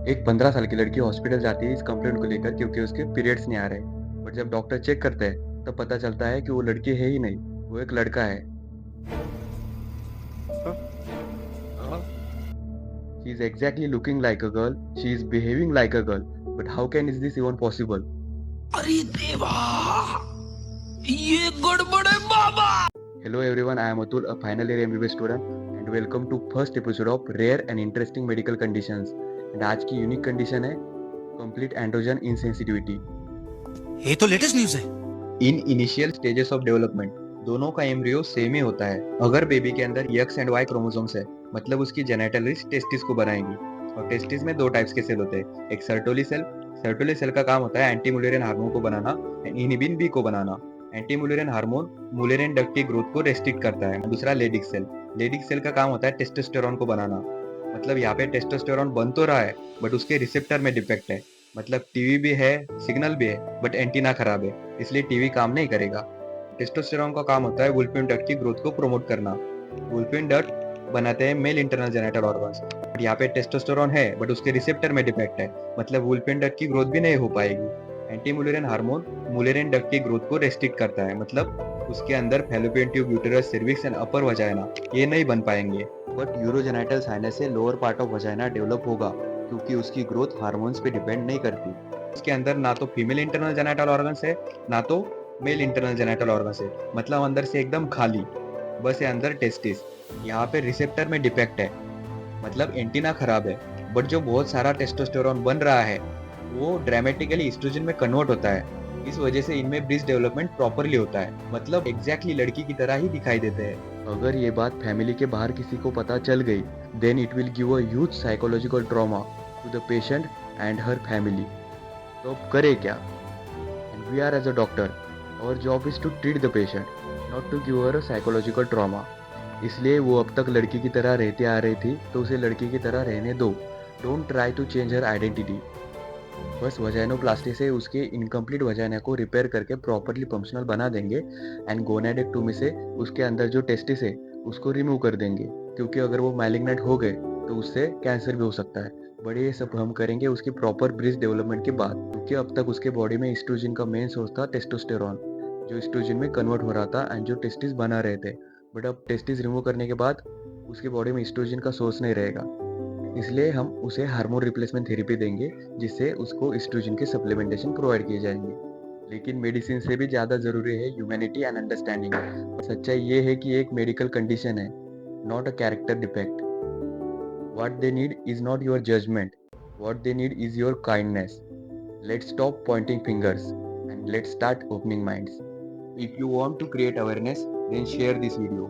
एक 15 साल की लड़की हॉस्पिटल जाती है इस कंप्लेंट को लेकर क्योंकि उसके पीरियड्स नहीं आ रहे। बट जब डॉक्टर चेक करते हैं तब पता चलता है कि वो लड़की है ही नहीं, वो एक लड़का है। हाँ, हाँ। She is exactly looking like a girl, she is behaving like a girl, but how can is this even possible? अरे देवा, ये गड़बड़ है बाबा। Hello everyone, I am Atul, a final year MBBS student, and welcome to first episode of Rare and Interesting Medical Conditions. And आज की unique condition है complete androgen insensitivity. ये तो लेटेस्ट न्यूज़ है। In initial stages of development दोनों का embryo same ही होता है। अगर बेबी के अंदर एक्स एंड वाई क्रोमोसोम्स है, मतलब उसकी जेनेटलिस टेस्टिस को बनाएंगी। और टेस्टिस में दो टाइप्स के सेल होते हैं, एक सर्टोली सेल। सर्टोली सेल का काम होता है एंटी मुलेरियन हार्मोन को बनाना एंड इनहिबिन बी को बनाना। Anti Mullerian hormone Mullerian duct की ग्रोथ को रेस्ट्रिक्ट करता है। दूसरा लेडिक सेल। लेडिक सेल का काम होता है टेस्टोस्टेरोन को बनाना। मतलब यहाँ पे टेस्टोस्टेरोन बन तो रहा है बट उसके रिसेप्टर में डिफेक्ट है। मतलब टीवी भी है, सिग्नल भी है, बट एंटीना खराब है, इसलिए टीवी काम नहीं करेगा। टेस्टोस्टेरोन का काम होता है वुल्फिन डक्ट की ग्रोथ को प्रमोट करना। वुल्फिन डक्ट बनाते हैं मेल इंटरनल जेनिटल ऑर्गन्स। यहाँ पे टेस्टोस्टेरोन है बट उसके रिसेप्टर में डिफेक्ट है, मतलब वुल्फिन डक्ट की ग्रोथ भी नहीं हो पाएगी। Anti Mullerian hormone Mullerian duct की ग्रोथ को रेस्ट्रिक्ट करता है, मतलब उसके अंदर fallopian tube, uterus, cervix and upper vagina ये नहीं बन पाएंगे। बट यूरोजेनाइटल साइनस से lower part of vagina develop होगा क्योंकि उसकी ग्रोथ हार्मोन्स पे डिपेंड नहीं करती। इसके अंदर ना तो फीमेल इंटरनल जेनिटल ऑर्गन्स है, ना तो मेल इंटरनल जेनिटल ऑर्गन्स है, मतलब अंदर से एकदम खाली। बस है अंदर टेस्टिस। यहाँ पे रिसेप्टर में डिफेक्ट है, मतलब एंटीना खराब है। बट जो बहुत सारा टेस्टोस्टेरोन बन रहा है वो ड्रामेटिकली एस्ट्रोजन में कन्वर्ट होता है। इस वजह से इनमें ब्रीस्ट डेवलपमेंट प्रॉपरली होता है, मतलब एग्जैक्टली लड़की की तरह ही दिखाई देते हैं। अगर ये बात फैमिली के बाहर किसी को पता चल गई then it will give a huge psychological trauma to the patient and her family. तो अब करे क्या? And we are as a doctor, our job is to treat the patient, not to give her a psychological trauma. इसलिए वो अब तक लड़की की तरह रहती आ रही थी तो उसे लड़की की तरह रहने दो। Don't try to change her identity. बस वजाइनोप्लास्टी से उसके इनकम्प्लीट वजाइना को रिपेयर करके प्रॉपरली फंक्शनल बना देंगे एंड गोनेडेक्टोमी से उसके अंदर जो टेस्टिस है उसको रिमूव कर देंगे, क्योंकि अगर वो मैलिग्नेंट हो गए तो उससे कैंसर भी हो सकता है। बट ये सब हम करेंगे उसकी प्रॉपर ब्रिज डेवलपमेंट के बाद, क्योंकि अब तक उसके बॉडी में एस्ट्रोजन का मेन सोर्स था टेस्टोस्टेरॉन, जो एस्ट्रोजन में कन्वर्ट हो रहा था एंड जो टेस्टिस बना रहे थे। बट अब टेस्टिस रिमूव करने के बाद उसके बॉडी में एस्ट्रोजन का सोर्स नहीं रहेगा, इसलिए हम उसे हार्मोन रिप्लेसमेंट थेरेपी देंगे जिससे उसको एस्ट्रोजन के सप्लीमेंटेशन प्रोवाइड किए जाएंगे। लेकिन मेडिसिन से भी ज़्यादा ज़रूरी है ह्यूमैनिटी एंड अंडरस्टैंडिंग। सच्चाई ये है कि एक मेडिकल कंडीशन है, not a character defect. What they need is not your judgement, what they need is your kindness. Let's stop pointing fingers and let's start opening minds. If you want to create awareness, then share this video.